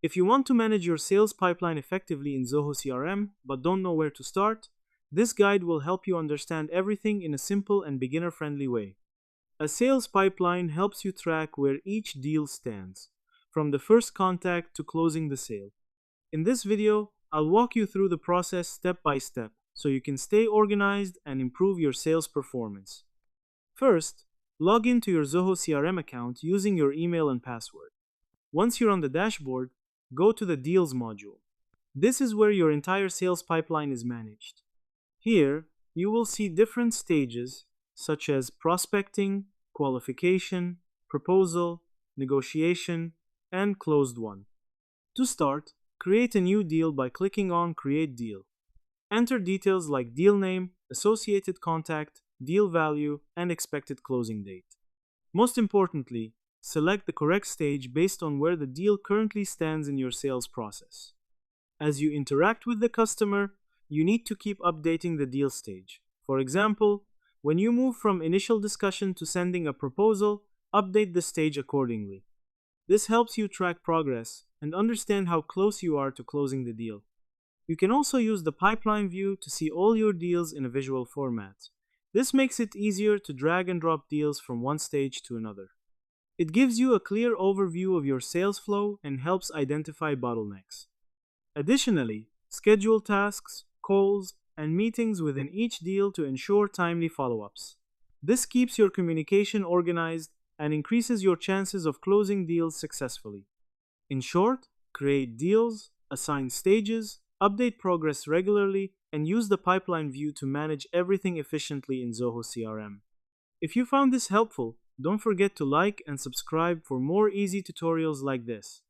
If you want to manage your sales pipeline effectively in Zoho CRM but don't know where to start, this guide will help you understand everything in a simple and beginner-friendly way. A sales pipeline helps you track where each deal stands, from the first contact to closing the sale. In this video, I'll walk you through the process step by step so you can stay organized and improve your sales performance. First, log into your Zoho CRM account using your email and password. Once you're on the dashboard, go to the Deals module. This is where your entire sales pipeline is managed. Here, you will see different stages such as prospecting, qualification, proposal, negotiation, and closed one. To start, create a new deal by clicking on Create Deal. Enter details like deal name, associated contact, deal value, and expected closing date. Most importantly, select the correct stage based on where the deal currently stands in your sales process. As you interact with the customer, you need to keep updating the deal stage. For example, when you move from initial discussion to sending a proposal, update the stage accordingly. This helps you track progress and understand how close you are to closing the deal. You can also use the pipeline view to see all your deals in a visual format. This makes it easier to drag and drop deals from one stage to another. It gives you a clear overview of your sales flow and helps identify bottlenecks. Additionally, schedule tasks, calls, and meetings within each deal to ensure timely follow-ups. This keeps your communication organized and increases your chances of closing deals successfully. In short, create deals, assign stages, update progress regularly, and use the pipeline view to manage everything efficiently in Zoho CRM. If you found this helpful, don't forget to like and subscribe for more easy tutorials like this.